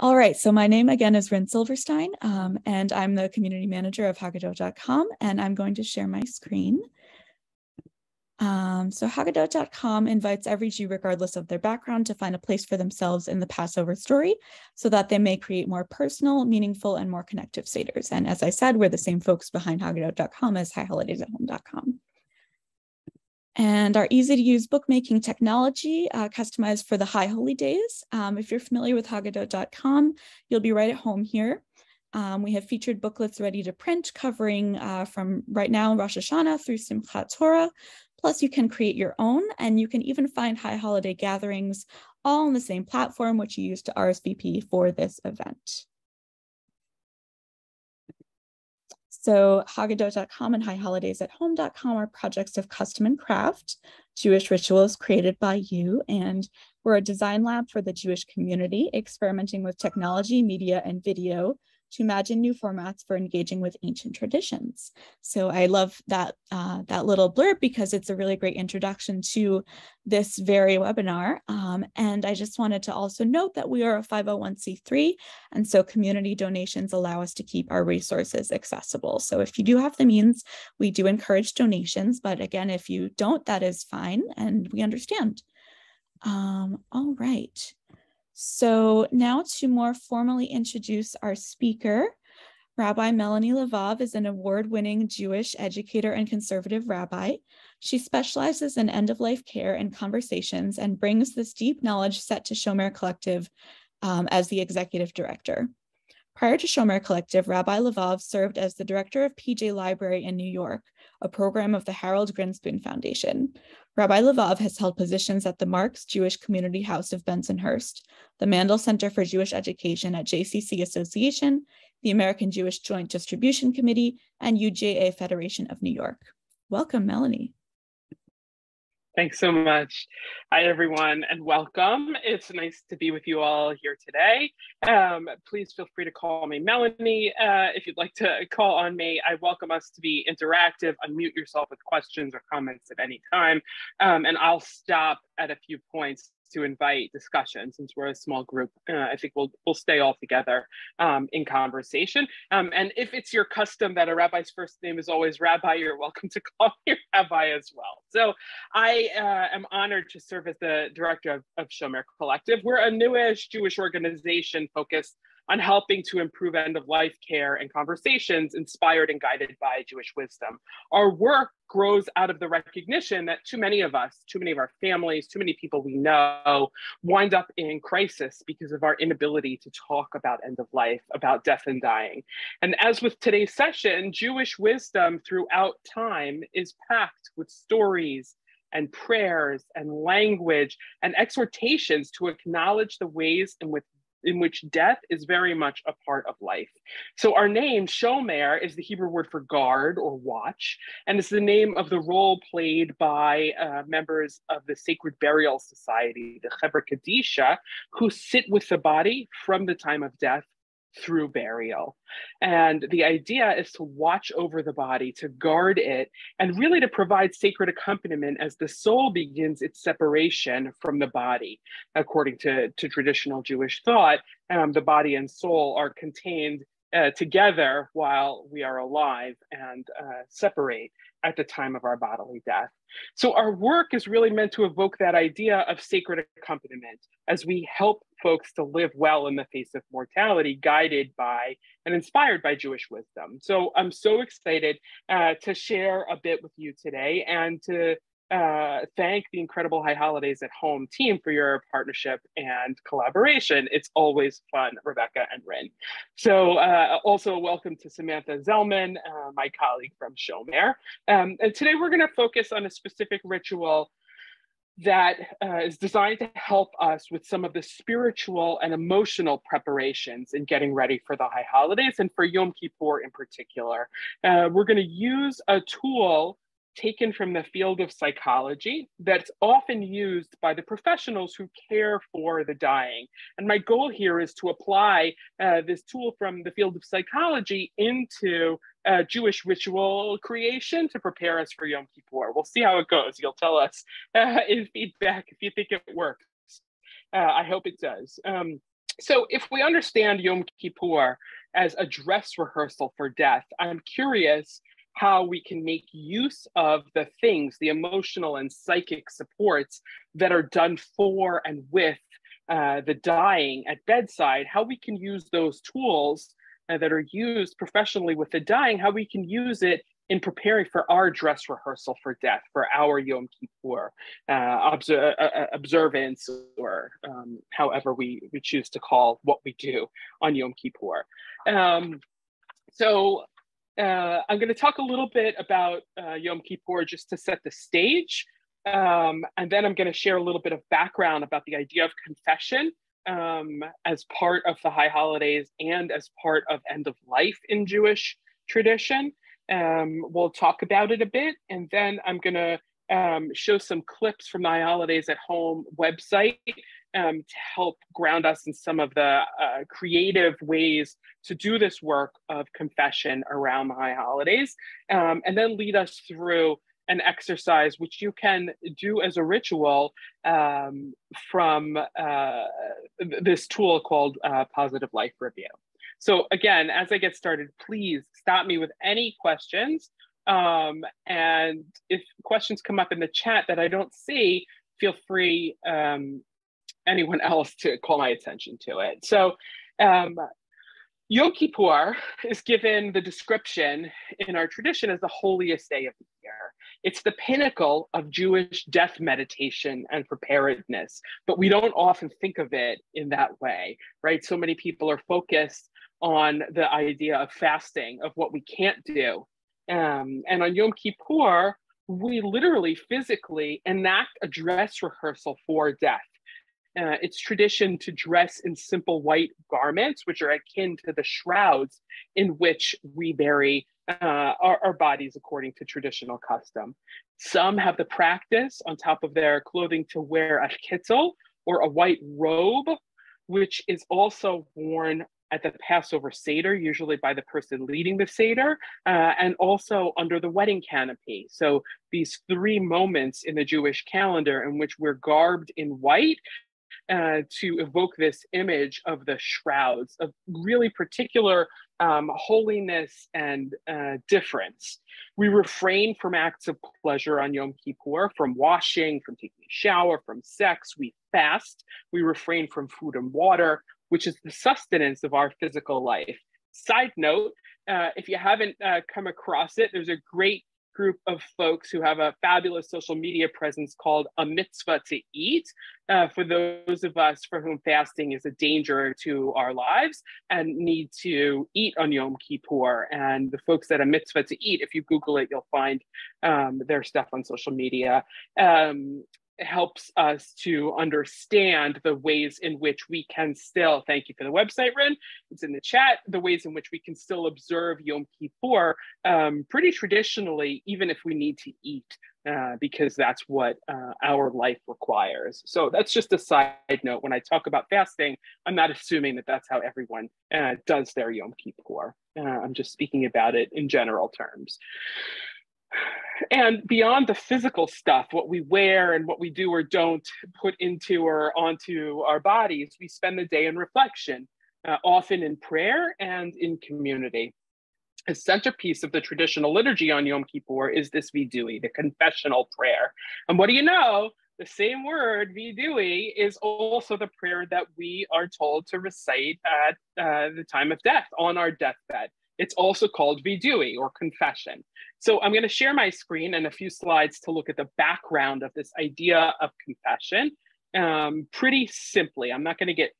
All right, so my name again is Rin Silverstein, and I'm the community manager of Haggadot.com, and I'm going to share my screen. So Haggadot.com invites every Jew, regardless of their background, to find a place for themselves in the Passover story so that they may create more personal, meaningful, and more connective seders. And as I said, we're the same folks behind Haggadot.com as HighHolidaysAtHome.com. And our easy-to-use bookmaking technology customized for the High Holy Days. If you're familiar with Haggadot.com, you'll be right at home here. We have featured booklets ready to print covering from right now Rosh Hashanah through Simchat Torah. Plus, you can create your own, and you can even find High Holiday gatherings all on the same platform, which you use to RSVP for this event. So Haggadot.com and HighHolidaysAtHome.com are projects of custom and craft, Jewish rituals created by you, and we're a design lab for the Jewish community, experimenting with technology, media, and video to imagine new formats for engaging with ancient traditions. So I love that, that little blurb because it's a really great introduction to this very webinar. And I just wanted to also note that we are a 501c3, and so community donations allow us to keep our resources accessible. So if you do have the means, we do encourage donations, but again, if you don't, that is fine, and we understand. All right. So now to more formally introduce our speaker, Rabbi Melanie Lavav is an award-winning Jewish educator and conservative rabbi. She specializes in end-of-life care and conversations and brings this deep knowledge set to Shomer Collective as the executive director. Prior to Shomer Collective, Rabbi Lavav served as the director of PJ Library in New York, a program of the Harold Grinspoon Foundation. Rabbi Lavav has held positions at the Marks Jewish Community House of Bensonhurst, the Mandel Center for Jewish Education at JCC Association, the American Jewish Joint Distribution Committee, and UJA Federation of New York. Welcome, Melanie. Thanks so much. Hi, everyone, and welcome. It's nice to be with you all here today. Please feel free to call me Melanie. If you'd like to call on me, I welcome us to be interactive. Unmute yourself with questions or comments at any time, and I'll stop at a few points to invite discussion. Since we're a small group, I think we'll stay all together in conversation. And if it's your custom that a rabbi's first name is always Rabbi, you're welcome to call me Rabbi as well. So I am honored to serve as the director of Shomer Collective. We're a newish Jewish organization focused on helping to improve end-of-life care and conversations inspired and guided by Jewish wisdom. Our work grows out of the recognition that too many of us, too many of our families, too many people we know wind up in crisis because of our inability to talk about end of life, about death and dying. And as with today's session, Jewish wisdom throughout time is packed with stories and prayers and language and exhortations to acknowledge the ways in which death is very much a part of life. So our name, Shomer, is the Hebrew word for guard or watch, and it's the name of the role played by members of the Sacred Burial Society, the Chevra Kadisha, who sit with the body from the time of death through burial. And the idea is to watch over the body, to guard it, and really to provide sacred accompaniment as the soul begins its separation from the body. According to traditional Jewish thought, the body and soul are contained together while we are alive and separate at the time of our bodily death. So our work is really meant to evoke that idea of sacred accompaniment as we help folks to live well in the face of mortality, guided by and inspired by Jewish wisdom. So I'm so excited to share a bit with you today and to thank the incredible High Holidays at Home team for your partnership and collaboration. It's always fun, Rebecca and Rin. So also welcome to Samantha Zellman, my colleague from Shomer. And today we're gonna focus on a specific ritual that is designed to help us with some of the spiritual and emotional preparations in getting ready for the High Holidays and for Yom Kippur in particular. We're gonna use a tool taken from the field of psychology that's often used by the professionals who care for the dying. And my goal here is to apply this tool from the field of psychology into Jewish ritual creation to prepare us for Yom Kippur. We'll see how it goes. You'll tell us in feedback if you think it works. I hope it does. So if we understand Yom Kippur as a dress rehearsal for death, I'm curious how we can make use of the things, the emotional and psychic supports that are done for and with the dying at bedside, how we can use those tools that are used professionally with the dying, how we can use it in preparing for our dress rehearsal for death, for our Yom Kippur observance, or however we choose to call what we do on Yom Kippur. So I'm going to talk a little bit about Yom Kippur just to set the stage. And then I'm going to share a little bit of background about the idea of confession as part of the high holidays and as part of end of life in Jewish tradition. We'll talk about it a bit, and then I'm going to show some clips from the High Holidays at Home website to help ground us in some of the creative ways to do this work of confession around the high holidays, and then lead us through an exercise which you can do as a ritual from this tool called Positive Life Review. So again, as I get started, please stop me with any questions. And if questions come up in the chat that I don't see, feel free, anyone else, to call my attention to it. So Yom Kippur is given the description in our tradition as the holiest day of the year. It's the pinnacle of Jewish death meditation and preparedness, but we don't often think of it in that way, right? So many people are focused on the idea of fasting, of what we can't do. And on Yom Kippur, we literally physically enact a dress rehearsal for death. It's tradition to dress in simple white garments, which are akin to the shrouds in which we bury our bodies according to traditional custom. Some have the practice on top of their clothing to wear a kittel, or a white robe, which is also worn at the Passover Seder, usually by the person leading the Seder, and also under the wedding canopy. So these three moments in the Jewish calendar in which we're garbed in white to evoke this image of the shrouds, of really particular holiness and difference. We refrain from acts of pleasure on Yom Kippur, from washing, from taking a shower, from sex. We fast. We refrain from food and water, which is the sustenance of our physical life. Side note, if you haven't come across it, there's a great group of folks who have a fabulous social media presence called A Mitzvah to Eat, for those of us for whom fasting is a danger to our lives and need to eat on Yom Kippur. And the folks at A Mitzvah to Eat, if you Google it, you'll find their stuff on social media. Helps us to understand the ways in which we can still, thank you for the website, Rin, it's in the chat, the ways in which we can still observe Yom Kippur pretty traditionally, even if we need to eat, because that's what our life requires. So that's just a side note. When I talk about fasting, I'm not assuming that that's how everyone does their Yom Kippur. I'm just speaking about it in general terms. And beyond the physical stuff, what we wear and what we do or don't put into or onto our bodies, we spend the day in reflection, often in prayer and in community. A centerpiece of the traditional liturgy on Yom Kippur is this vidui, the confessional prayer. And what do you know? The same word, vidui, is also the prayer that we are told to recite at the time of death, on our deathbed. It's also called vidui, or confession. So I'm going to share my screen and a few slides to look at the background of this idea of confession pretty simply. I'm not going to get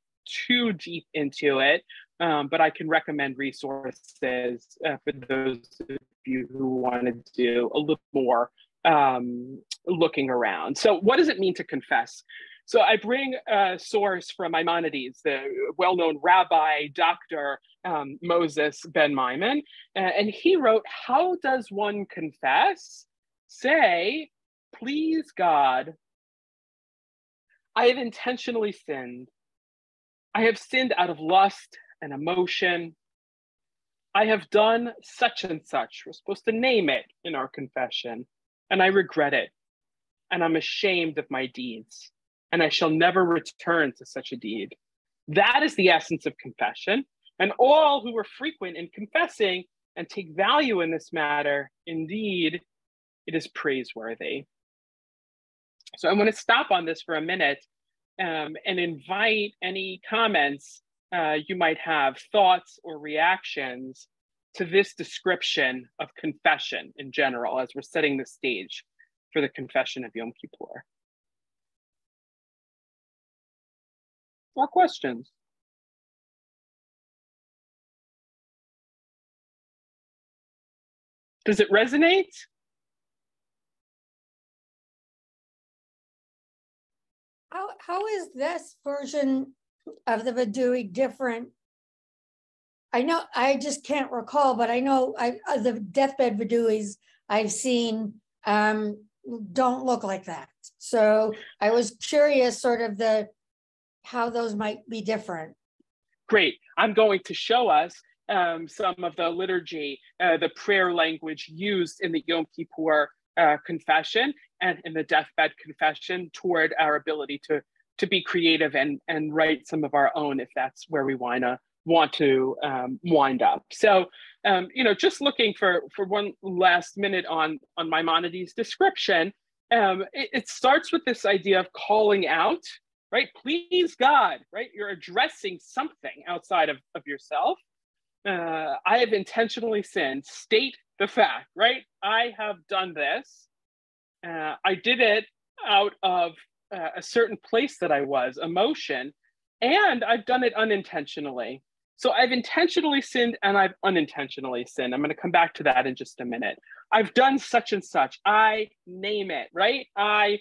too deep into it, but I can recommend resources for those of you who want to do a little more looking around. So what does it mean to confess? So I bring a source from Maimonides, the well-known rabbi, Dr. Moses Ben Maimon, and he wrote, "How does one confess? Say, please God, I have intentionally sinned. I have sinned out of lust and emotion. I have done such and such." We're supposed to name it in our confession. "And I regret it. And I'm ashamed of my deeds. And I shall never return to such a deed. That is the essence of confession. And all who are frequent in confessing and take value in this matter, indeed, it is praiseworthy. So I want to stop on this for a minute and invite any comments you might have, thoughts or reactions to this description of confession in general, as we're setting the stage for the confession of Yom Kippur. More questions? Does it resonate? How is this version of the Vidui different? I know, I just can't recall, but I know the deathbed Viduis I've seen don't look like that. So I was curious sort of how those might be different. Great. I'm going to show us some of the liturgy, the prayer language used in the Yom Kippur confession and in the deathbed confession toward our ability to be creative and write some of our own, if that's where we want to wind up. So, just looking for one last minute on Maimonides' description, it starts with this idea of calling out, right? Please God, right? You're addressing something outside of yourself. I have intentionally sinned. State the fact, right? I have done this. I did it out of a certain place that I was, emotion, and I've done it unintentionally. So I've intentionally sinned and I've unintentionally sinned. I'm going to come back to that in just a minute. I've done such and such. I name it, right? I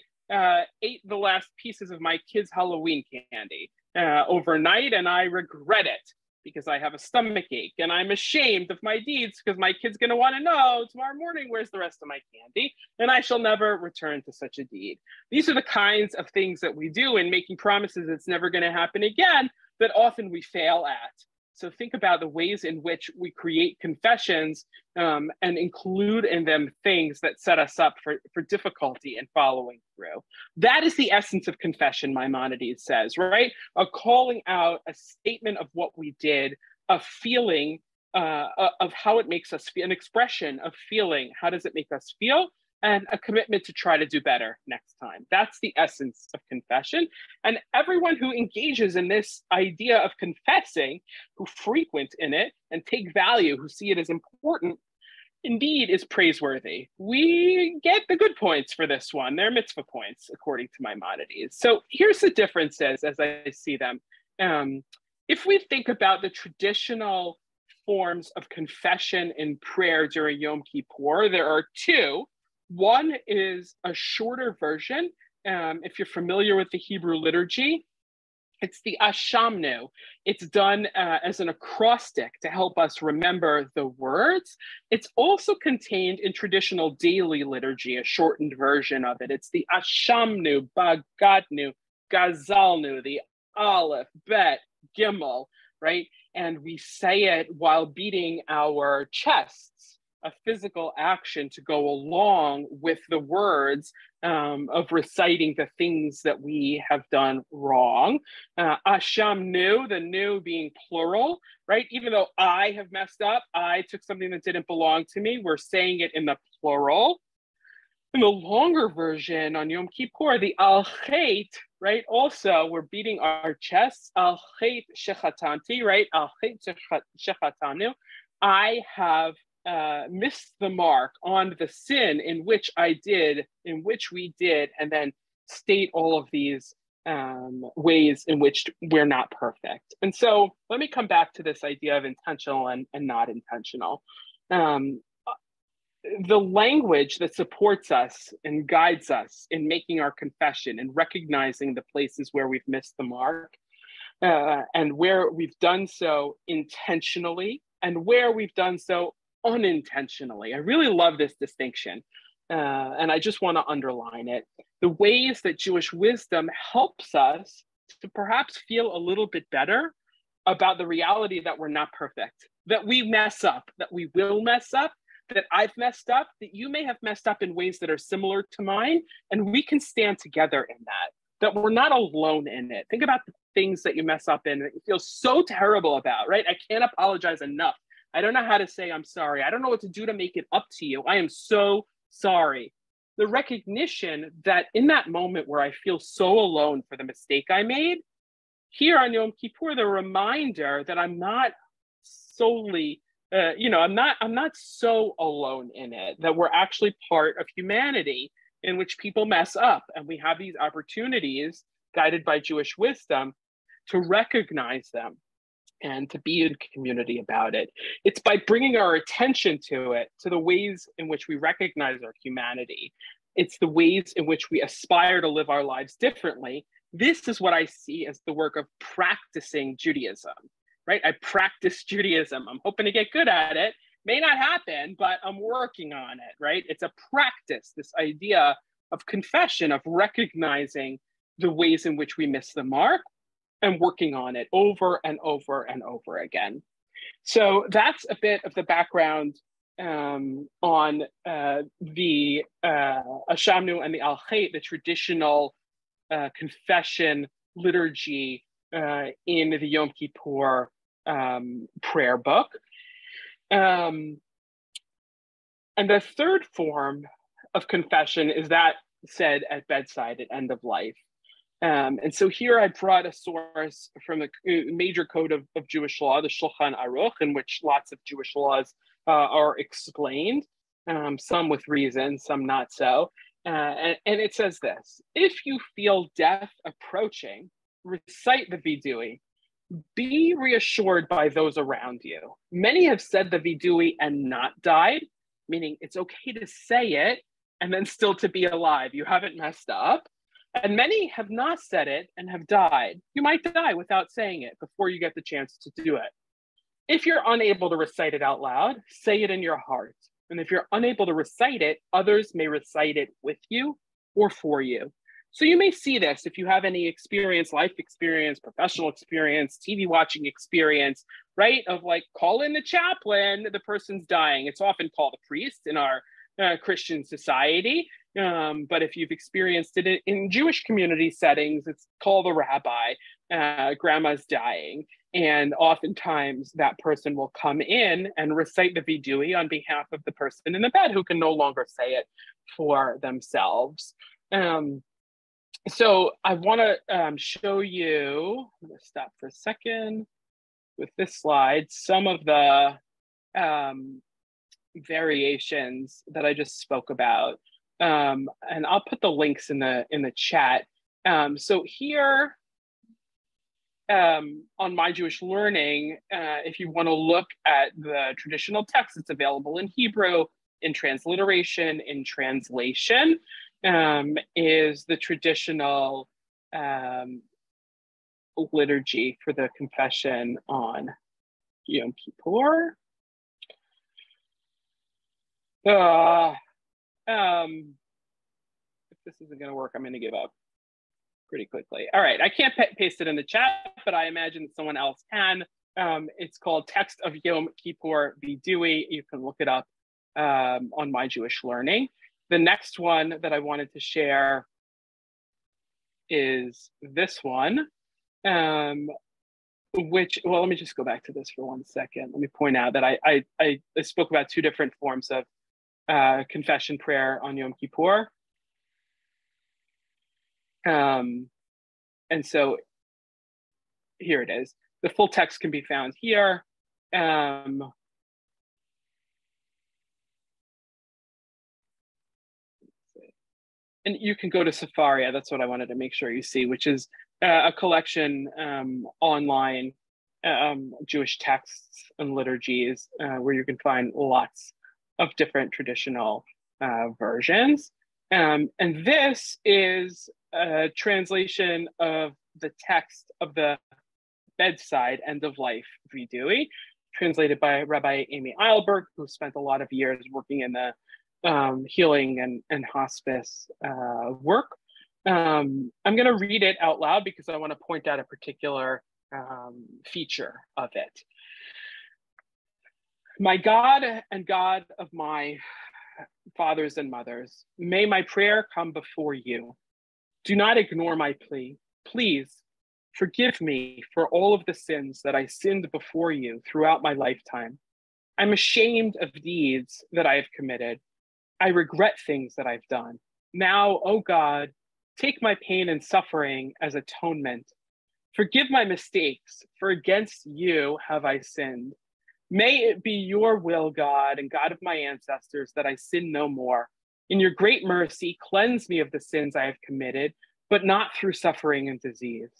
ate the last pieces of my kids' Halloween candy overnight, and I regret it because I have a stomach ache, and I'm ashamed of my deeds because my kid's going to want to know tomorrow morning, where's the rest of my candy? And I shall never return to such a deed. These are the kinds of things that we do in making promises it's never going to happen again that often we fail at. So think about the ways in which we create confessions and include in them things that set us up for difficulty in following through. That is the essence of confession, Maimonides says, right? A calling out, a statement of what we did, a feeling of how it makes us feel, an expression of feeling, how does it make us feel? And a commitment to try to do better next time. That's the essence of confession. And everyone who engages in this idea of confessing, who frequent in it and take value, who see it as important, indeed is praiseworthy. We get the good points for this one. They're mitzvah points, according to Maimonides. So here's the differences as I see them. If we think about the traditional forms of confession and prayer during Yom Kippur, there are two. One is a shorter version. If you're familiar with the Hebrew liturgy, it's the Ashamnu. It's done as an acrostic to help us remember the words. It's also contained in traditional daily liturgy, a shortened version of it. It's the Ashamnu, Bagadnu, Gazalnu, the Aleph, Bet, Gimel, right? And we say it while beating our chests, a physical action to go along with the words of reciting the things that we have done wrong. Asham nu, the nu being plural, right? Even though I have messed up, I took something that didn't belong to me, we're saying it in the plural. In the longer version on Yom Kippur, the al chet, right? Also, we're beating our chests. Al chet shechatanti, right? Al chet shechatanu. I have missed the mark on the sin in which we did, and then state all of these ways in which we're not perfect. And so let me come back to this idea of intentional and not intentional. The language that supports us and guides us in making our confession and recognizing the places where we've missed the mark and where we've done so intentionally and where we've done so unintentionally. I really love this distinction, and I just want to underline it. The ways that Jewish wisdom helps us to perhaps feel a little bit better about the reality that we're not perfect, that we mess up, that we will mess up, that I've messed up, that you may have messed up in ways that are similar to mine, and we can stand together in that we're not alone in it. Think about things that you mess up in that you feel so terrible about, right? I can't apologize enough. I don't know how to say I'm sorry. I don't know what to do to make it up to you. I am so sorry. The recognition that in that moment where I feel so alone for the mistake I made, here on Yom Kippur, the reminder that I'm not solely, I'm not so alone in it, that we're actually part of humanity in which people mess up. And we have these opportunities guided by Jewish wisdom to recognize them and to be in community about it. It's by bringing our attention to it, to the ways in which we recognize our humanity. It's the ways in which we aspire to live our lives differently. This is what I see as the work of practicing Judaism, right? I practice Judaism. I'm hoping to get good at it. May not happen, but I'm working on it, right? It's a practice, this idea of confession, of recognizing the ways in which we miss the mark and working on it over and over and over again. So that's a bit of the background on the Ashamnu and the Al-Chet, the traditional confession liturgy in the Yom Kippur prayer book. And the third form of confession is that said at bedside at end of life. And so here I brought a source from the major code of Jewish law, the Shulchan Aruch, in which lots of Jewish laws are explained, some with reason, some not so. And it says this: if you feel death approaching, recite the Vidui. Be reassured by those around you. Many have said the Vidui and not died, meaning it's okay to say it and then still to be alive. You haven't messed up. And many have not said it and have died. You might die without saying it before you get the chance to do it. If you're unable to recite it out loud, say it in your heart. And if you're unable to recite it, others may recite it with you or for you. So you may see this if you have any experience, life experience, professional experience, TV watching experience, right? Of like, call in the chaplain, the person's dying. It's often called a priest in our Christian society. But if you've experienced it in Jewish community settings, it's called a rabbi. Grandma's dying. And oftentimes that person will come in and recite the Vidui on behalf of the person in the bed who can no longer say it for themselves. So I want to show you, I'm going to stop for a second with this slide, some of the variations that I just spoke about. And I'll put the links in the chat. So here on My Jewish Learning, if you want to look at the traditional text, it's available in Hebrew, in transliteration, in translation, is the traditional liturgy for the confession on Yom Kippur. If this isn't going to work, I'm going to give up pretty quickly. All right, I can't paste it in the chat, but I imagine someone else can. It's called Text of Yom Kippur Vidui. You can look it up on My Jewish Learning. The next one that I wanted to share is this one, which, well, let me just go back to this for 1 second. Let me point out that I spoke about two different forms of confession prayer on Yom Kippur. And so here it is. The full text can be found here. And you can go to Safaria. That's what I wanted to make sure you see, which is a collection online Jewish texts and liturgies where you can find lots of different traditional versions. And this is a translation of the text of the bedside end of life Vidui, translated by Rabbi Amy Eilberg, who spent a lot of years working in the healing and hospice work. I'm going to read it out loud because I want to point out a particular feature of it. My God and God of my fathers and mothers, may my prayer come before you. Do not ignore my plea. Please Forgive me for all of the sins that I sinned before you throughout my lifetime. I'm ashamed of deeds that I have committed. I regret things that I've done. Now, O God, take my pain and suffering as atonement. Forgive my mistakes, for against you have I sinned. May it be your will, God, and God of my ancestors, that I sin no more. In your great mercy, cleanse me of the sins I have committed, but not through suffering and disease.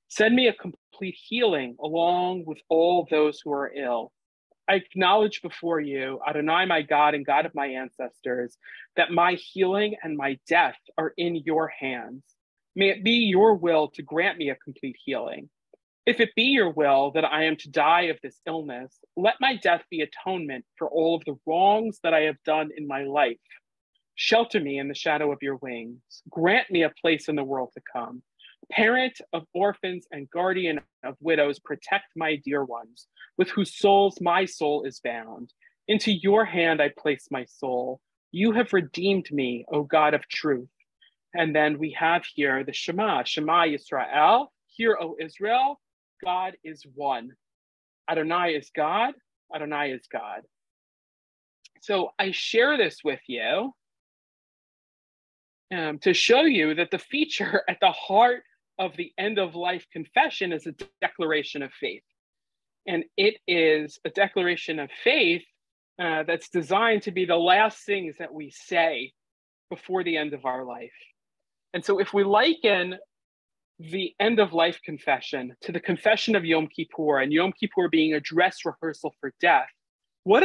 Send me a complete healing along with all those who are ill. I acknowledge before you, Adonai, my God and God of my ancestors, that my healing and my death are in your hands. May it be your will to grant me a complete healing. If it be your will that I am to die of this illness, let my death be atonement for all of the wrongs that I have done in my life. Shelter me in the shadow of your wings. Grant me a place in the world to come. Parent of orphans and guardian of widows, protect my dear ones, with whose souls my soul is bound. Into your hand I place my soul. You have redeemed me, O God of truth. And then we have here the Shema, Shema Yisrael. Hear, O Israel, God is one. Adonai is God, Adonai is God. So I share this with you to show you that the feature at the heart of the end of life confession is a declaration of faith. And it is a declaration of faith that's designed to be the last things that we say before the end of our life. And so if we liken the end of life confession to the confession of Yom Kippur, and Yom Kippur being a dress rehearsal for death, what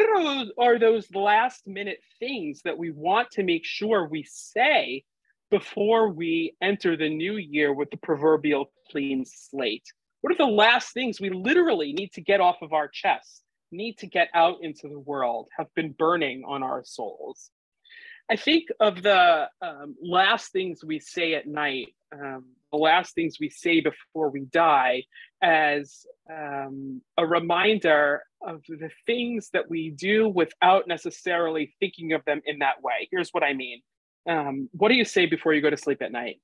are those last minute things that we want to make sure we say before we enter the new year with the proverbial clean slate? What are the last things we literally need to get off of our chest, need to get out into the world, have been burning on our souls? I think of the last things we say at night, the last things we say before we die, as a reminder of the things that we do without necessarily thinking of them in that way. Here's what I mean. What do you say before you go to sleep at night?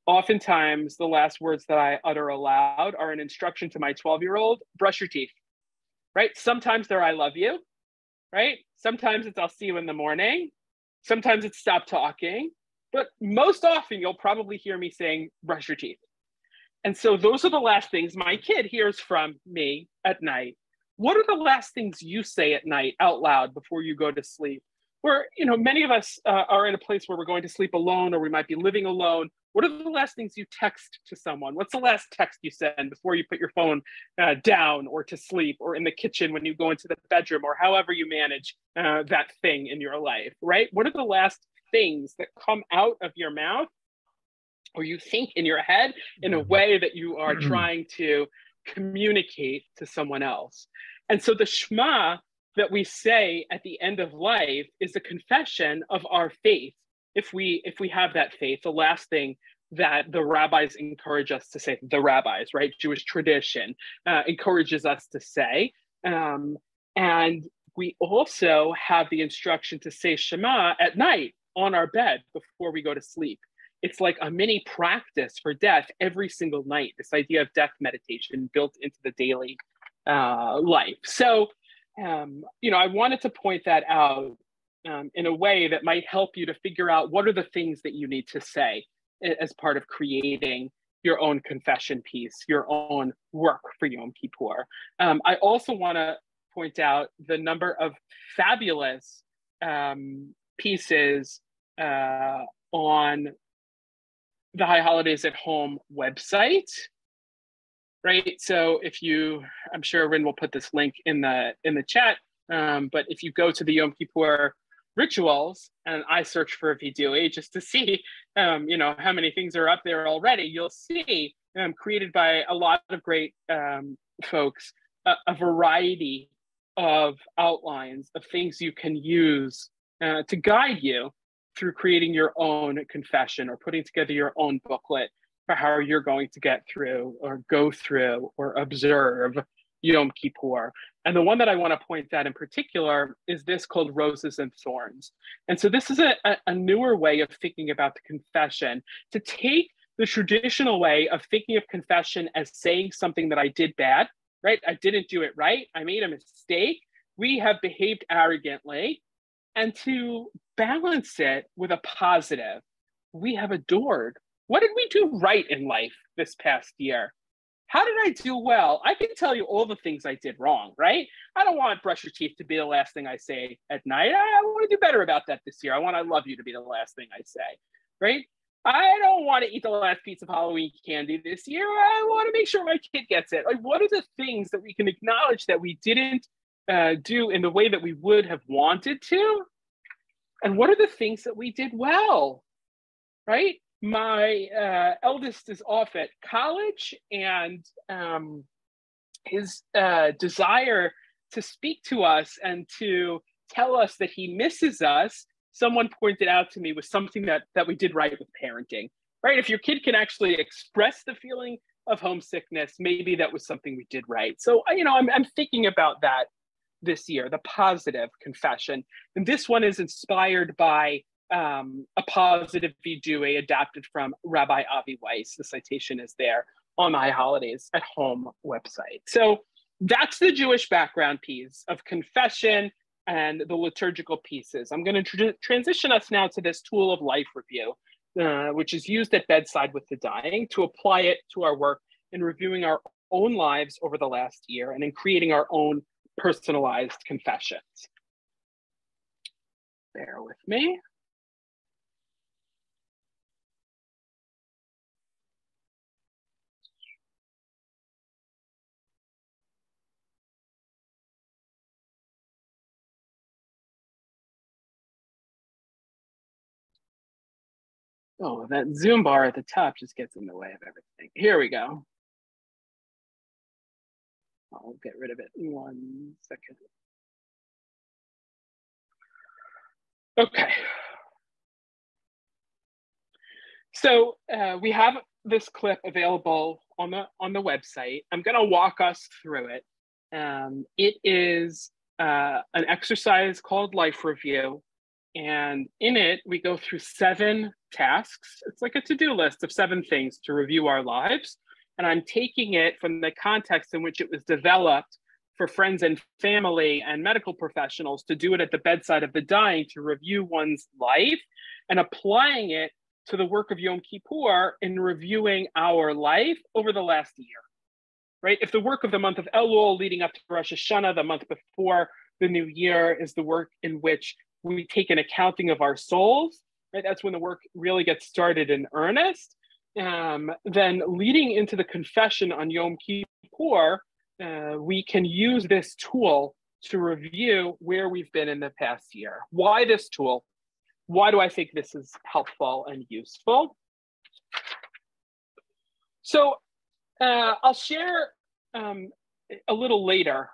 Oftentimes, the last words that I utter aloud are an instruction to my 12-year-old, brush your teeth, right? Sometimes they're I love you, right? Sometimes it's I'll see you in the morning. Sometimes it's stop talking. But most often, you'll probably hear me saying, brush your teeth. And so those are the last things my kid hears from me at night. What are the last things you say at night out loud before you go to sleep? Where, many of us are in a place where we're going to sleep alone, or we might be living alone. What are the last things you text to someone? What's the last text you send before you put your phone down, or to sleep, or in the kitchen when you go into the bedroom, or however you manage that thing in your life, right? What are the last things that come out of your mouth, or you think in your head, in a way that you are trying to communicate to someone else? And so the Shema that we say at the end of life is a confession of our faith. If we have that faith, the last thing that the rabbis encourage us to say, the rabbis, right? Jewish tradition encourages us to say. And we also have the instruction to say Shema at night on our bed before we go to sleep. It's like a mini practice for death every single night, this idea of death meditation built into the daily life. So, I wanted to point that out in a way that might help you to figure out what are the things that you need to say as part of creating your own confession piece, your own work for Yom Kippur. I also want to point out the number of fabulous pieces on the High Holidays at Home website. Right. So I'm sure Rin will put this link in the chat. But if you go to the Yom Kippur rituals, and I search for a vidui just to see, how many things are up there already, you'll see created by a lot of great folks, a variety of outlines of things you can use to guide you through creating your own confession or putting together your own booklet for how you're going to get through or go through or observe Yom Kippur. And the one that I want to point out in particular is this called Roses and Thorns. And so this is a newer way of thinking about the confession, to take the traditional way of thinking of confession as saying something that I did bad, right? I didn't do it right. I made a mistake. We have behaved arrogantly. And to balance it with a positive, we have adored. What did we do right in life this past year? How did I do well? I can tell you all the things I did wrong, right? I don't want brush your teeth to be the last thing I say at night. I want to do better about that this year. I want I love you to be the last thing I say, right? I don't want to eat the last piece of Halloween candy this year. I want to make sure my kid gets it. Like, what are the things that we can acknowledge that we didn't do in the way that we would have wanted to? And what are the things that we did well, right? My eldest is off at college, and his desire to speak to us and to tell us that he misses us, someone pointed out to me, was something that we did right with parenting, right? If your kid can actually express the feeling of homesickness, maybe that was something we did right. So, I'm thinking about that this year, the positive confession. And this one is inspired by a positive vidui adapted from Rabbi Avi Weiss. The citation is there on the High Holidays at Home website. So that's the Jewish background piece of confession and the liturgical pieces. I'm going to transition us now to this tool of life review, which is used at bedside with the dying to apply it to our work in reviewing our own lives over the last year and in creating our own personalized confessions. Bear with me. Oh, that Zoom bar at the top just gets in the way of everything. Here we go. I'll get rid of it in 1 second. Okay. So we have this clip available on the website. I'm going to walk us through it. It is an exercise called Life Review. And in it, we go through 7 tasks. It's like a to-do list of 7 things to review our lives. And I'm taking it from the context in which it was developed for friends and family and medical professionals to do it at the bedside of the dying, to review one's life, and applying it to the work of Yom Kippur in reviewing our life over the last year, right? If the work of the month of Elul leading up to Rosh Hashanah, the month before the new year, is the work in which we take an accounting of our souls, right? That's when the work really gets started in earnest. Then leading into the confession on Yom Kippur, we can use this tool to review where we've been in the past year. Why this tool? Why do I think this is helpful and useful? So I'll share a little later,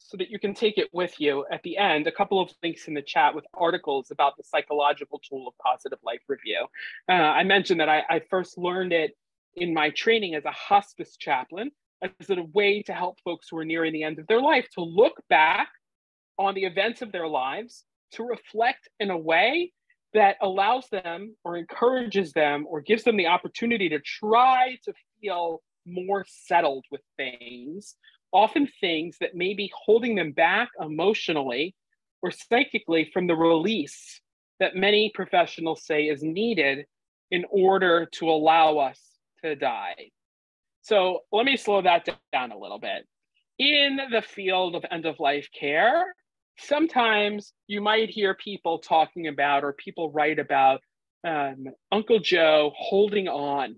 so that you can take it with you at the end, a couple of links in the chat with articles about the psychological tool of positive life review. I mentioned that I first learned it in my training as a hospice chaplain, as a way to help folks who are nearing the end of their life to look back on the events of their lives, to reflect in a way that allows them or encourages them or gives them the opportunity to try to feel more settled with things, often things that may be holding them back emotionally or psychically from the release that many professionals say is needed in order to allow us to die. So let me slow that down a little bit. In the field of end-of-life care, sometimes you might hear people talking about, or people write about, Uncle Joe holding on.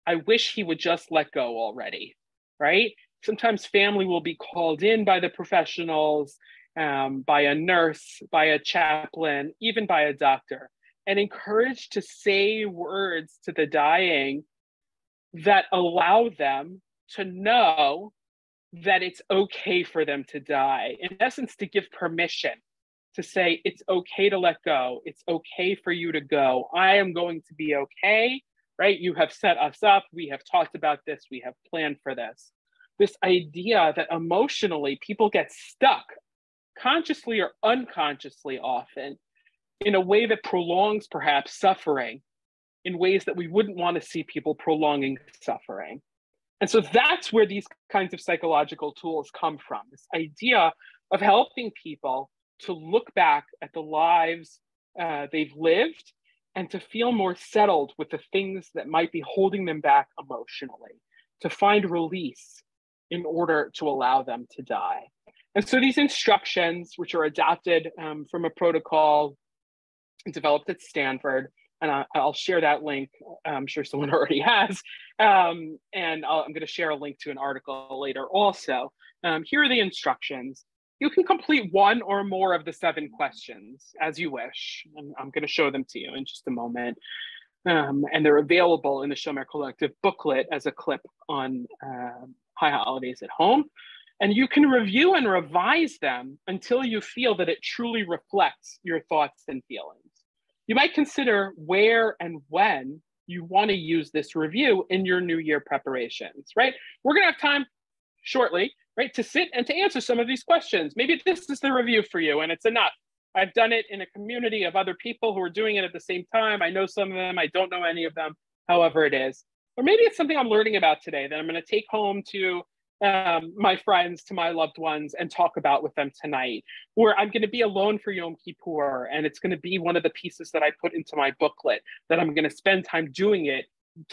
I wish he would just let go already, right? Sometimes family will be called in by the professionals, by a nurse, by a chaplain, even by a doctor, and encouraged to say words to the dying that allow them to know that it's okay for them to die. In essence, to give permission, to say, it's okay to let go. It's okay for you to go. I am going to be okay, right? You have set us up. We have talked about this. We have planned for this. This idea that emotionally people get stuck, consciously or unconsciously often, in a way that prolongs perhaps suffering, in ways that we wouldn't want to see people prolonging suffering. And so that's where these kinds of psychological tools come from, this idea of helping people to look back at the lives they've lived and to feel more settled with the things that might be holding them back emotionally, to find release in order to allow them to die. And so these instructions, which are adapted from a protocol developed at Stanford, and I'll share that link. I'm sure someone already has. And I'm going to share a link to an article later also. Here are the instructions. You can complete one or more of the 7 questions as you wish. And I'm going to show them to you in just a moment. And they're available in the Shomer Collective booklet as a clip on High Holidays at Home. And you can review and revise them until you feel that it truly reflects your thoughts and feelings. You might consider where and when you want to use this review in your New Year preparations, right? We're going to have time shortly, right, to sit and to answer some of these questions. Maybe this is the review for you and it's enough. I've done it in a community of other people who are doing it at the same time. I know some of them, I don't know any of them, however it is. Or maybe it's something I'm learning about today that I'm going to take home to my friends, to my loved ones, and talk about with them tonight. Or I'm going to be alone for Yom Kippur, and it's going to be one of the pieces that I put into my booklet that I'm going to spend time doing it,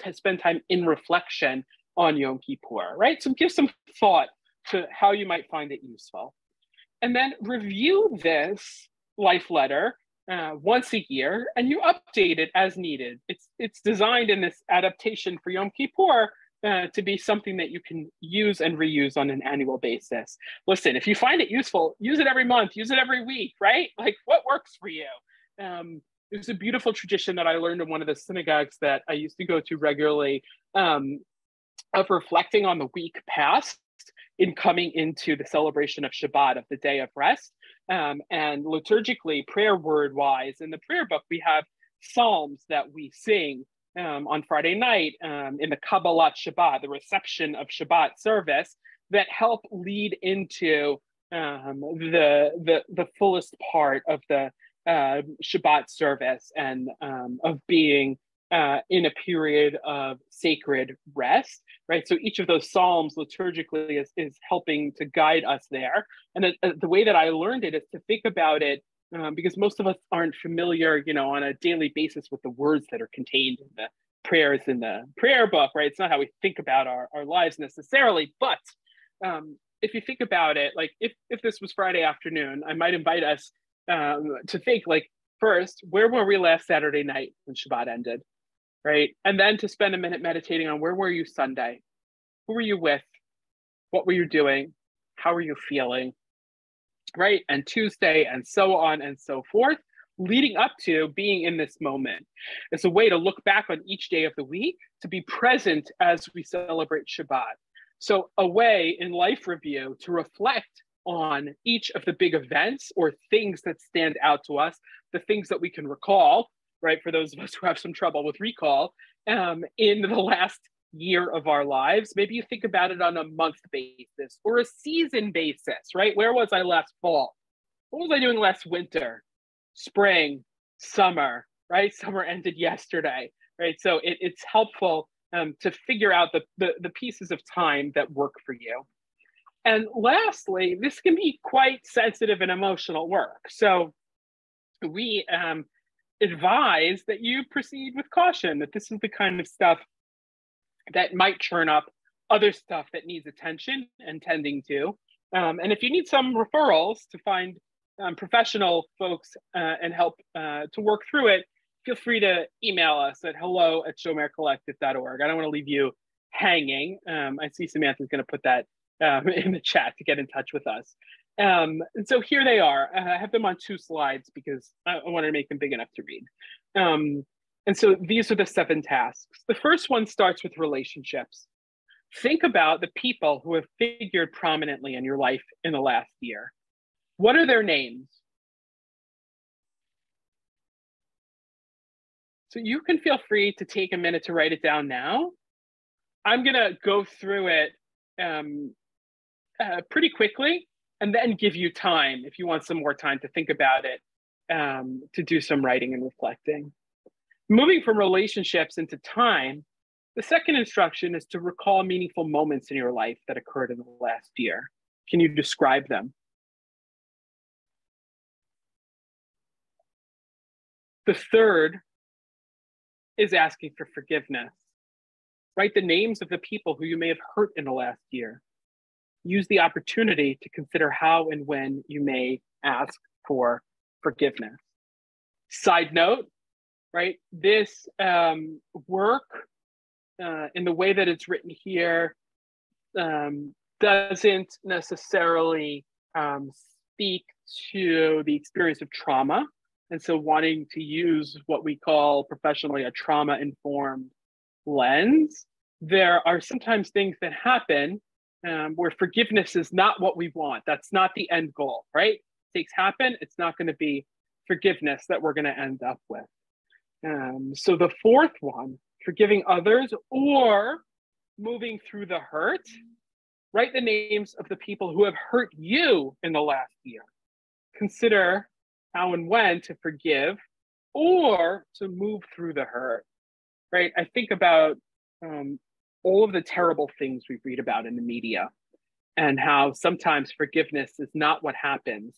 to spend time in reflection on Yom Kippur, right? So give some thought to how you might find it useful. And then review this life letter once a year, and you update it as needed. It's designed in this adaptation for Yom Kippur to be something that you can use and reuse on an annual basis. Listen, if you find it useful, use it every month, use it every week, right? Like what works for you? There's a beautiful tradition that I learned in one of the synagogues that I used to go to regularly of reflecting on the week past in coming into the celebration of Shabbat, of the day of rest. And liturgically, prayer word-wise, in the prayer book, we have psalms that we sing on Friday night in the Kabbalat Shabbat, the reception of Shabbat service, that help lead into the fullest part of the Shabbat service and of being in a period of sacred rest, right? So each of those psalms liturgically is helping to guide us there. And the way that I learned it is to think about it because most of us aren't familiar, on a daily basis with the words that are contained in the prayers in the prayer book, right? It's not how we think about our lives necessarily, but if you think about it, like if this was Friday afternoon, I might invite us to think like, first, where were we last Saturday night when Shabbat ended, right? And then to spend a minute meditating on where were you Sunday? Who were you with? What were you doing? How were you feeling? Right? And Tuesday and so on and so forth, leading up to being in this moment. It's a way to look back on each day of the week, to be present as we celebrate Shabbat. So a way in life review to reflect on each of the big events or things that stand out to us, the things that we can recall, right? For those of us who have some trouble with recall, in the last year of our lives. Maybe you think about it on a month basis or a season basis, right? Where was I last fall? What was I doing last winter, spring, summer, right? Summer ended yesterday, right? So it's helpful to figure out the pieces of time that work for you. And lastly, this can be quite sensitive and emotional work. So we advise that you proceed with caution, that this is the kind of stuff that might churn up other stuff that needs attention and tending to. And if you need some referrals to find professional folks and help to work through it, feel free to email us at hello@shomercollective.org. I don't want to leave you hanging. I see Samantha's going to put that in the chat to get in touch with us. And so here they are. I have them on 2 slides because I wanted to make them big enough to read. And so these are the 7 tasks. The first one starts with relationships. Think about the people who have figured prominently in your life in the last year. What are their names? So you can feel free to take a minute to write it down now. I'm gonna go through it pretty quickly and then give you time, if you want some more time to think about it, to do some writing and reflecting. Moving from relationships into time, the second instruction is to recall meaningful moments in your life that occurred in the last year. Can you describe them? The third is asking for forgiveness. Write the names of the people who you may have hurt in the last year. Use the opportunity to consider how and when you may ask for forgiveness. Side note, right? This work, in the way that it's written here, doesn't necessarily speak to the experience of trauma. And so wanting to use what we call professionally a trauma-informed lens, there are sometimes things that happen where forgiveness is not what we want. That's not the end goal, right? Things happen, it's not going to be forgiveness that we're going to end up with. So the fourth one, forgiving others or moving through the hurt, write the names of the people who have hurt you in the last year. Consider how and when to forgive or to move through the hurt, right? I think about all of the terrible things we read about in the media and how sometimes forgiveness is not what happens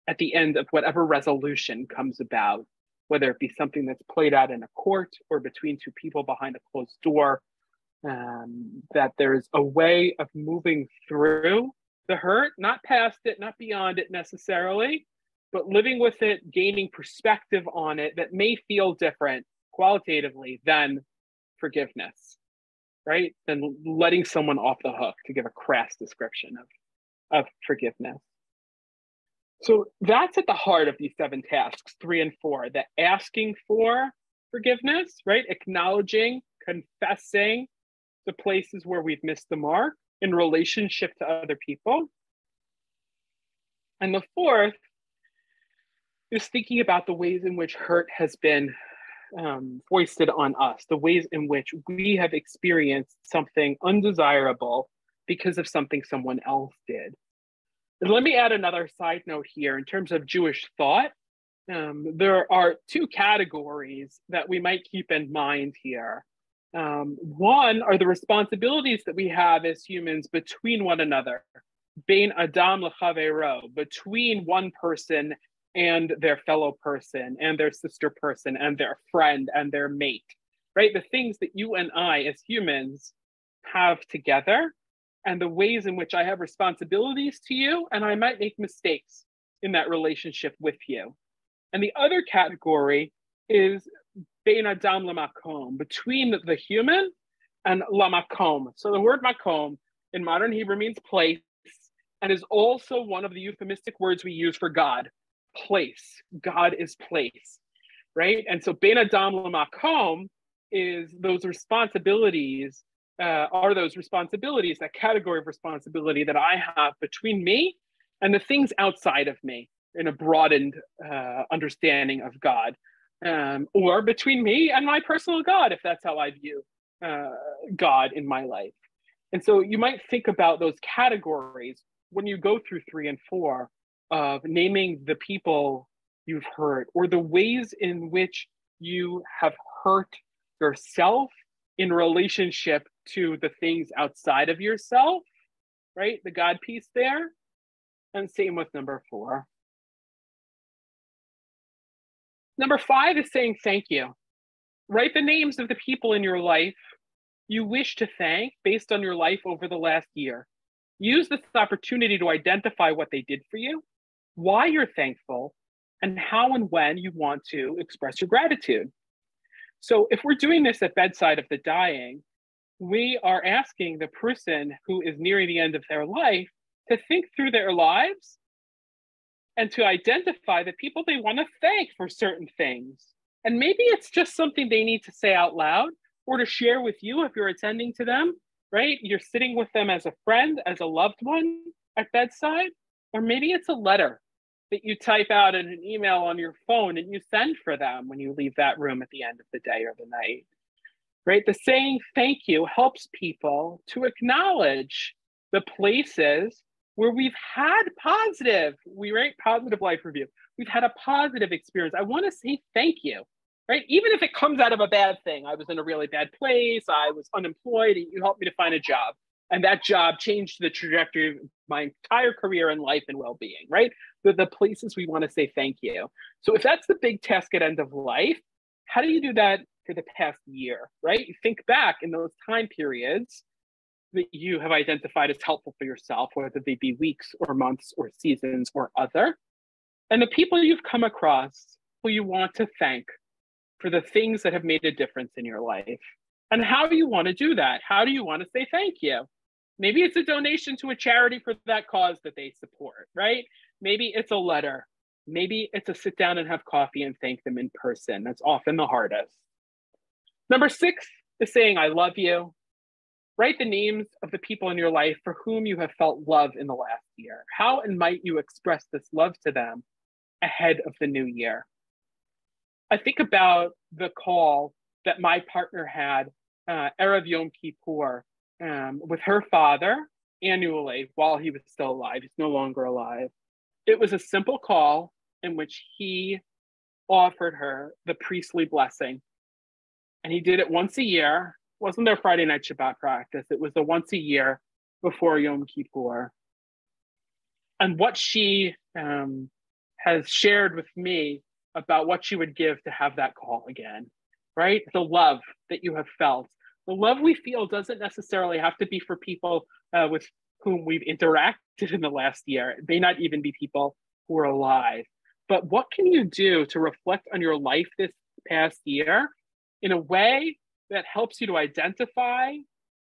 at the end of whatever resolution comes about, whether it be something that's played out in a court or between two people behind a closed door, that there's a way of moving through the hurt, not past it, not beyond it necessarily, but living with it, gaining perspective on it that may feel different qualitatively than forgiveness, right? Than letting someone off the hook, to give a crass description of forgiveness. So that's at the heart of these 7 tasks, 3 and 4, the asking for forgiveness, right? Acknowledging, confessing the places where we've missed the mark in relationship to other people. And the fourth is thinking about the ways in which hurt has been foisted on us, the ways in which we have experienced something undesirable because of something someone else did. And let me add another side note here in terms of Jewish thought. There are 2 categories that we might keep in mind here. One are the responsibilities that we have as humans between one another, bein adam lechavero, between one person and their fellow person and their sister person and their friend and their mate, right? The things that you and I as humans have together, and the ways in which I have responsibilities to you, and I might make mistakes in that relationship with you. And the other category is bein adam lamakom, between the human and lamakom. So the word makom in modern Hebrew means place, and is also one of the euphemistic words we use for God. Place. God is place, right? And so bein adam lamakom is those responsibilities, that category of responsibility that I have between me and the things outside of me in a broadened understanding of God, or between me and my personal God, if that's how I view God in my life. And so you might think about those categories when you go through 3 and 4 of naming the people you've hurt or the ways in which you have hurt yourself in relationship to the things outside of yourself, right? The God piece there. And same with number 4. Number 5 is saying thank you. Write the names of the people in your life you wish to thank based on your life over the last year. Use this opportunity to identify what they did for you, why you're thankful, and how and when you want to express your gratitude. So if we're doing this at bedside of the dying, we are asking the person who is nearing the end of their life to think through their lives and to identify the people they want to thank for certain things. And maybe it's just something they need to say out loud or to share with you if you're attending to them, right? You're sitting with them as a friend, as a loved one at bedside, or maybe it's a letter that you type out in an email on your phone and you send for them when you leave that room at the end of the day or the night, right? The saying thank you helps people to acknowledge the places where we've had positive, we write positive life review. We've had a positive experience. I want to say thank you right? Even if it comes out of a bad thing, I was in a really bad place, I was unemployed, and you helped me to find a job. And that job changed the trajectory of my entire career and life and well-being, right? The places we want to say thank you. So if that's the big task at end of life, how do you do that for the past year, right? You think back in those time periods that you have identified as helpful for yourself, whether they be weeks or months or seasons or other, and the people you've come across who you want to thank for the things that have made a difference in your life. And how do you want to do that? How do you want to say thank you? Maybe it's a donation to a charity for that cause that they support, right? Maybe it's a letter. Maybe it's a sit down and have coffee and thank them in person. That's often the hardest. Number 6 is saying, I love you. Write the names of the people in your life for whom you have felt love in the last year. How and might you express this love to them ahead of the new year? I think about the call that my partner had Erev Yom Kippur with her father annually while he was still alive. He's no longer alive. It was a simple call in which he offered her the priestly blessing. And he did it once a year. It wasn't their Friday night Shabbat practice. It was the once a year before Yom Kippur. And what she has shared with me about what she would give to have that call again, right? The love that you have felt. The love we feel doesn't necessarily have to be for people with whom we've interacted in the last year. It may not even be people who are alive. But what can you do to reflect on your life this past year in a way that helps you to identify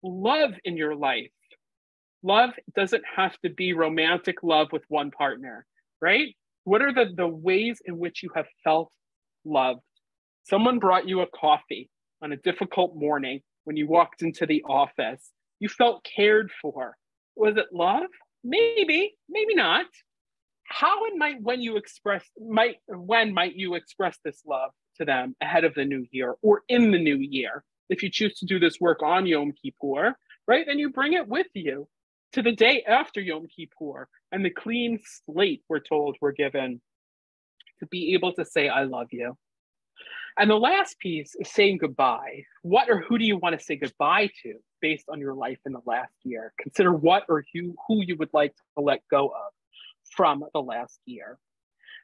love in your life? Love doesn't have to be romantic love with one partner, right? What are the ways in which you have felt loved? Someone brought you a coffee on a difficult morning when you walked into the office. You felt cared for. Was it love? Maybe, maybe not. How and when might you express this love to them ahead of the new year or in the new year? If you choose to do this work on Yom Kippur, right, then you bring it with you to the day after Yom Kippur, and the clean slate we're told we're given to be able to say, I love you. And the last piece is saying goodbye. What or who do you want to say goodbye to based on your life in the last year? Consider what or who you would like to let go of from the last year.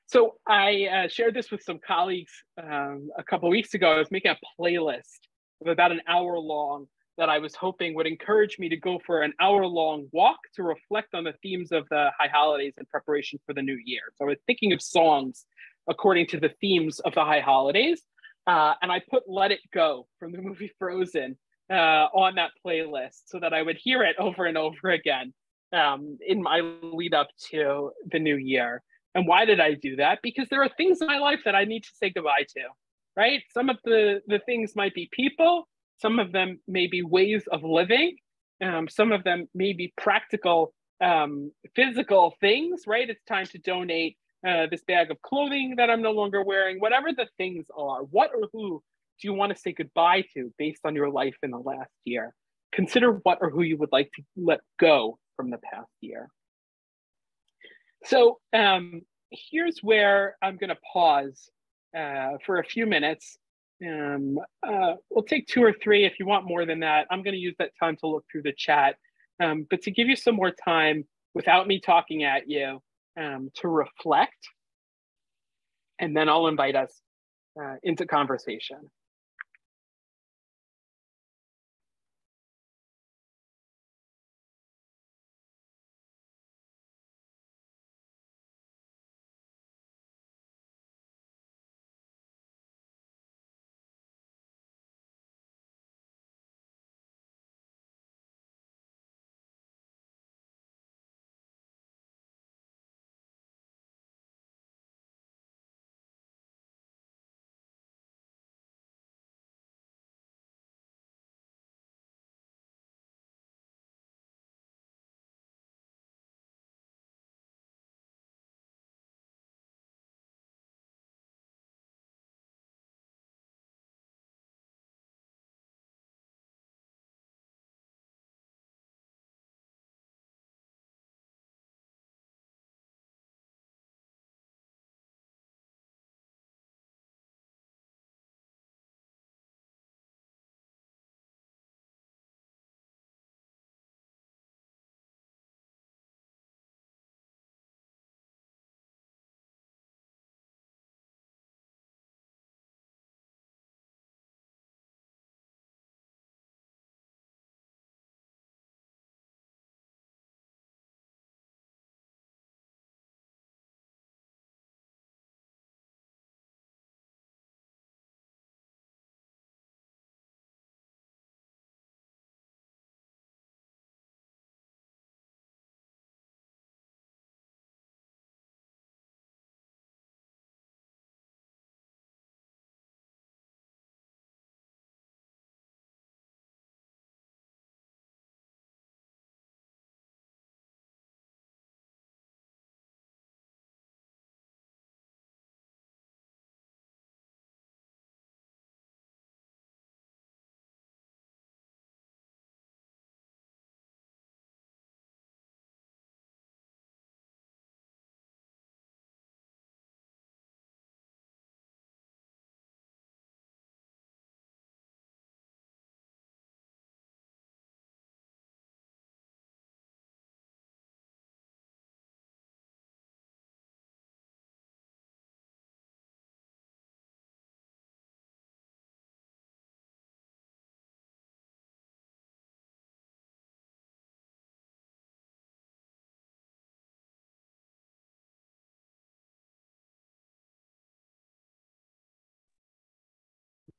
So I shared this with some colleagues a couple of weeks ago. I was making a playlist of about an hour long that I was hoping would encourage me to go for an hour-long walk to reflect on the themes of the high holidays in preparation for the new year. So I was thinking of songs according to the themes of the high holidays. And I put Let It Go from the movie Frozen on that playlist so that I would hear it over and over again in my lead up to the new year. And why did I do that? Because there are things in my life that I need to say goodbye to, right? Some of the things might be people. Some of them may be ways of living. Some of them may be practical, physical things, right? It's time to donate this bag of clothing that I'm no longer wearing. Whatever the things are, what or who do you want to say goodbye to based on your life in the last year? Consider what or who you would like to let go from the past year. So here's where I'm going to pause for a few minutes. We'll take 2 or 3. If you want more than that, I'm going to use that time to look through the chat. But to give you some more time without me talking at you to reflect, and then I'll invite us into conversation.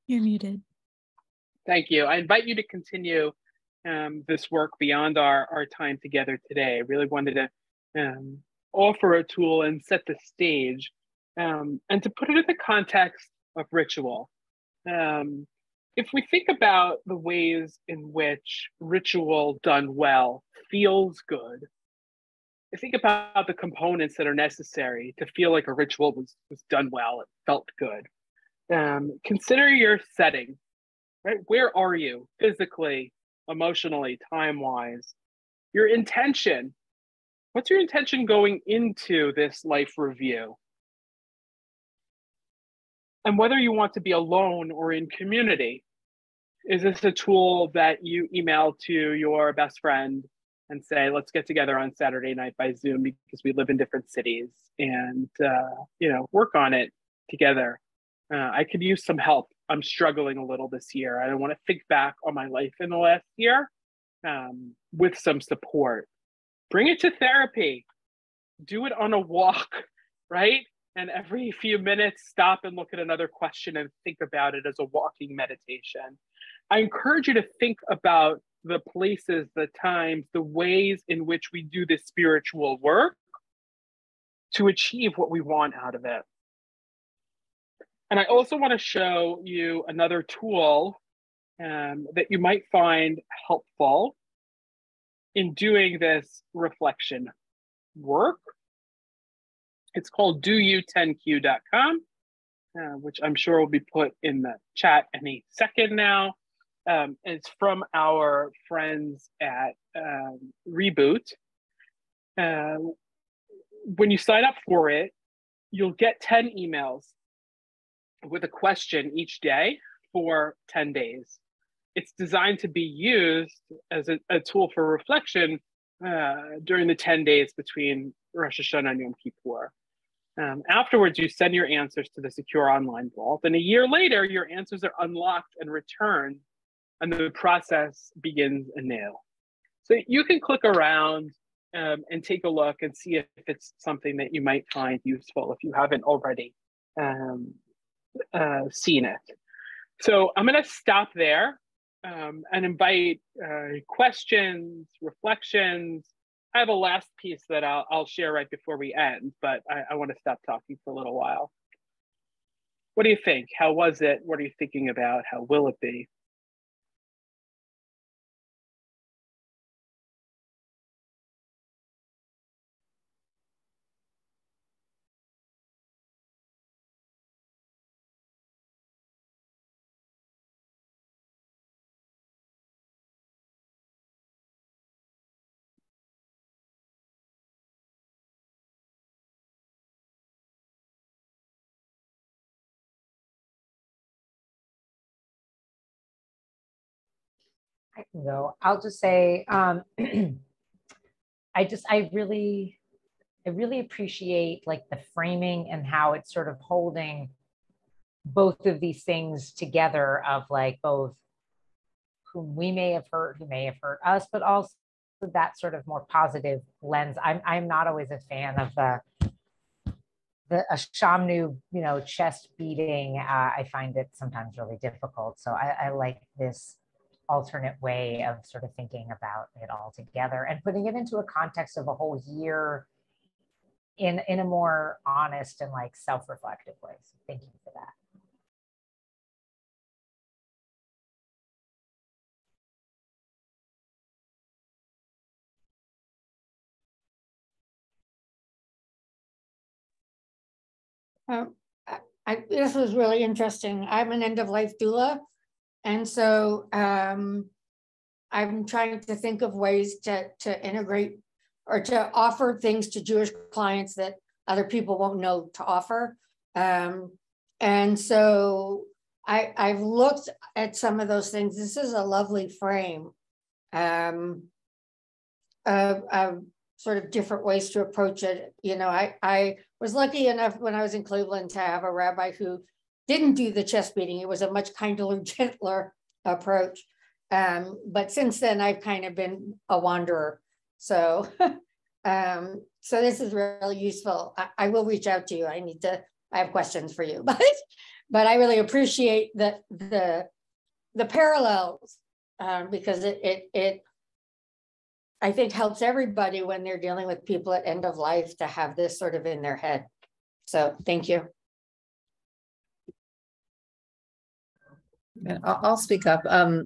You're muted. Thank you. I invite you to continue this work beyond our time together today. I really wanted to offer a tool and set the stage and to put it in the context of ritual. If we think about the ways in which ritual done well feels good, I think about the components that are necessary to feel like a ritual was done well, it felt good. Consider your setting, right? Where are you physically, emotionally, time-wise? Your intention. What's your intention going into this life review? And whether you want to be alone or in community, is this a tool that you email to your best friend and say, let's get together on Saturday night by Zoom because we live in different cities and, work on it together? I could use some help. I'm struggling a little this year. I want to think back on my life in the last year with some support. Bring it to therapy. Do it on a walk, right? And every few minutes, stop and look at another question and think about it as a walking meditation. I encourage you to think about the places, the times, the ways in which we do this spiritual work to achieve what we want out of it. And I also want to show you another tool that you might find helpful in doing this reflection work. It's called doyou10q.com, which I'm sure will be put in the chat any second now. It's from our friends at Reboot. When you sign up for it, you'll get 10 emails with a question each day for 10 days. It's designed to be used as a tool for reflection during the 10 days between Rosh Hashanah and Yom Kippur. Afterwards, you send your answers to the secure online vault, and a year later, your answers are unlocked and returned, and the process begins anew. So you can click around and take a look and see if it's something that you might find useful if you haven't already seen it. So I'm going to stop there and invite questions, reflections. I have a last piece that I'll share right before we end, but I want to stop talking for a little while. What do you think? How was it? What are you thinking about? How will it be? I can go. I'll just say, I really appreciate like the framing and how it's sort of holding both of these things together of like both whom we may have hurt, who may have hurt us, but also that sort of more positive lens. I'm not always a fan of the Shamnu, chest beating. I find it sometimes really difficult. So I like this alternate way of sort of thinking about it all together and putting it into a context of a whole year in a more honest and like self-reflective way. So thank you for that. This was really interesting. I'm an end-of-life doula, and so I'm trying to think of ways to integrate or to offer things to Jewish clients that other people won't know to offer. And so I've looked at some of those things. This is a lovely frame of sort of different ways to approach it. I was lucky enough when I was in Cleveland to have a rabbi who didn't do the chest beating. It was a much kinder, gentler approach. But since then, I've kind of been a wanderer. So, so this is really useful. I will reach out to you. I need to I have questions for you, but I really appreciate the parallels because it I think helps everybody when they're dealing with people at end of life to have this sort of in their head. So thank you. And I'll speak up. I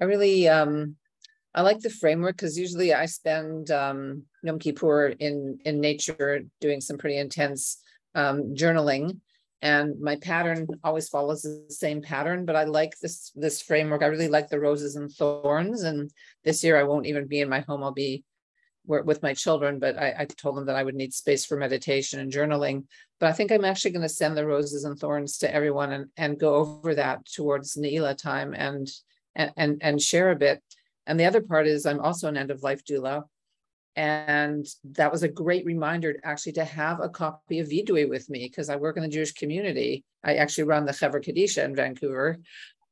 really I like the framework because usually I spend Yom Kippur in nature doing some pretty intense journaling, and my pattern always follows the same pattern. But I like this framework. I really like the roses and thorns. And this year I won't even be in my home. I'll be with my children, but I told them that I would need space for meditation and journaling. But I think I'm actually going to send the roses and thorns to everyone and go over that towards Neila time and share a bit. And the other part is I'm also an end-of-life doula. And that was a great reminder actually to have a copy of Vidui with me because I work in the Jewish community. I actually run the Chevra Kadisha in Vancouver.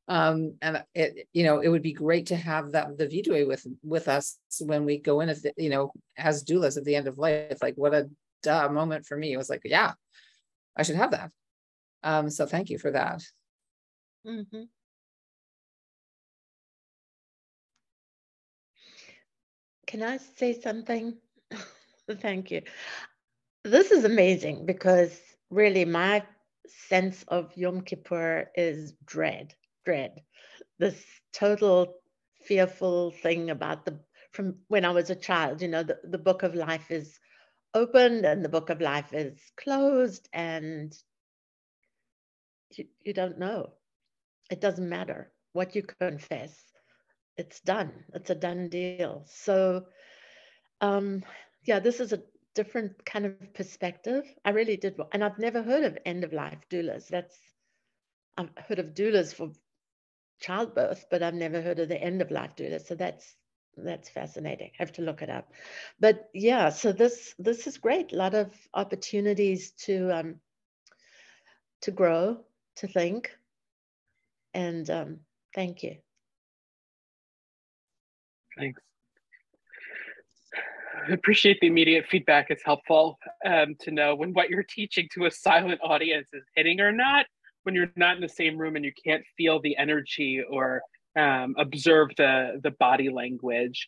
And it would be great to have the Vidui with us when we go in, as doulas at the end of life. Like, what a duh moment for me. It was like, yeah, I should have that. So thank you for that. Mm-hmm. Can I say something? Thank you. This is amazing because really my sense of Yom Kippur is dread. This total fearful thing about from when I was a child, the book of life is opened and the book of life is closed and you don't know. It doesn't matter what you confess. It's done. It's a done deal. So, this is a different kind of perspective. I really did. And I've never heard of end-of-life doulas. I've heard of doulas for childbirth, but I've never heard of the end-of-life doula. So that's fascinating. I have to look it up. But yeah, so this is great. A lot of opportunities to grow, to think, and thank you. Thanks. I appreciate the immediate feedback. It's helpful to know when what you're teaching to a silent audience is hitting or not, when you're not in the same room and you can't feel the energy or observe the body language.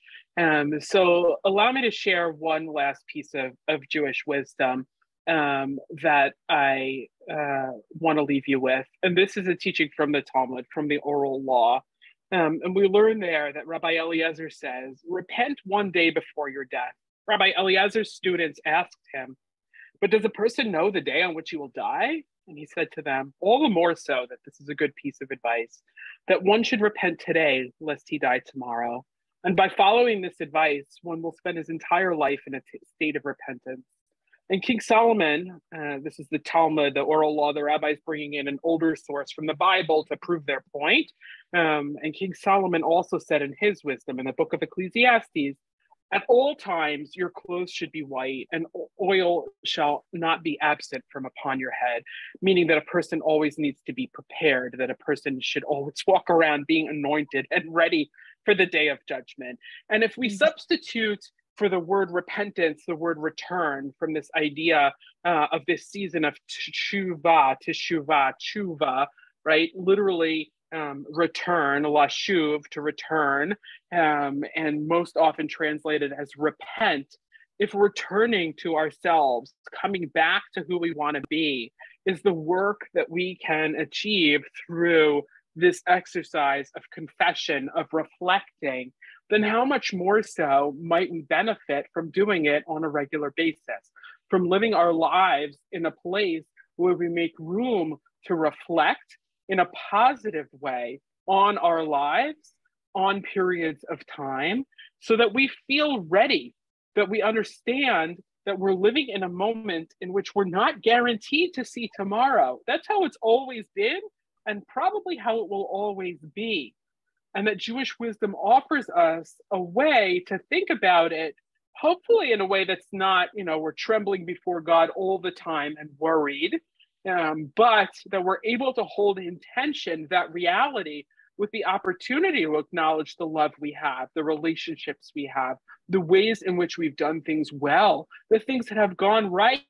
So allow me to share one last piece of Jewish wisdom that I want to leave you with. And this is a teaching from the Talmud, from the oral law. And we learn there that Rabbi Eliezer says, repent one day before your death. Rabbi Eliezer's students asked him, but does a person know the day on which he will die? And he said to them, all the more so that this is a good piece of advice, that one should repent today, lest he die tomorrow. And by following this advice, one will spend his entire life in a state of repentance. And King Solomon, this is the Talmud, the oral law, the rabbis bringing in an older source from the Bible to prove their point. And King Solomon also said in his wisdom in the book of Ecclesiastes, at all times your clothes should be white and oil shall not be absent from upon your head, meaning that a person always needs to be prepared, that a person should always walk around being anointed and ready for the day of judgment. And if we substitute for the word repentance, the word return, from this idea of this season of tshuva, right? Literally return, lashuv, to return, and most often translated as repent. If returning to ourselves, coming back to who we want to be, is the work that we can achieve through this exercise of confession, of reflecting, then how much more so might we benefit from doing it on a regular basis, from living our lives in a place where we make room to reflect in a positive way on our lives, on periods of time, so that we feel ready, that we understand that we're living in a moment in which we're not guaranteed to see tomorrow. That's how it's always been, and probably how it will always be. And that Jewish wisdom offers us a way to think about it, hopefully in a way that's not, we're trembling before God all the time and worried, but that we're able to hold in tension that reality with the opportunity to acknowledge the love we have, the relationships we have, the ways in which we've done things well, the things that have gone right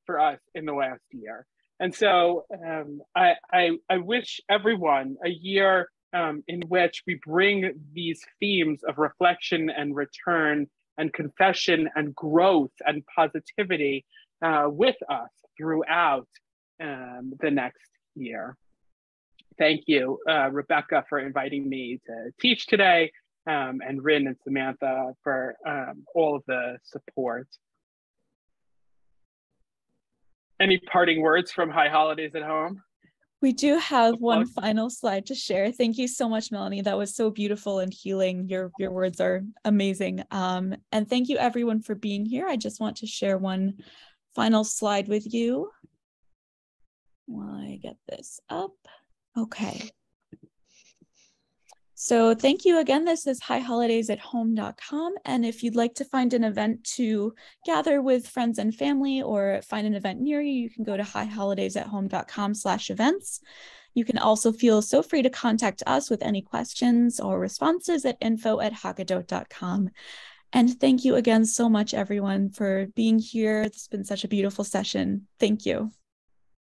for us in the last year. And so I wish everyone a year in which we bring these themes of reflection and return and confession and growth and positivity with us throughout the next year. Thank you, Rebecca, for inviting me to teach today, and Rin and Samantha for all of the support. Any parting words from High Holidays at Home? We do have one final slide to share. Thank you so much, Melanie. That was so beautiful and healing. Your words are amazing. And thank you everyone for being here. I just want to share one final slide with you while I get this up. Okay. So thank you again. This is highholidaysathome.com. And if you'd like to find an event to gather with friends and family or find an event near you, you can go to highholidaysathome.com/events. You can also feel so free to contact us with any questions or responses at info@haggadot.com. And thank you again so much, everyone, for being here. It's been such a beautiful session. Thank you.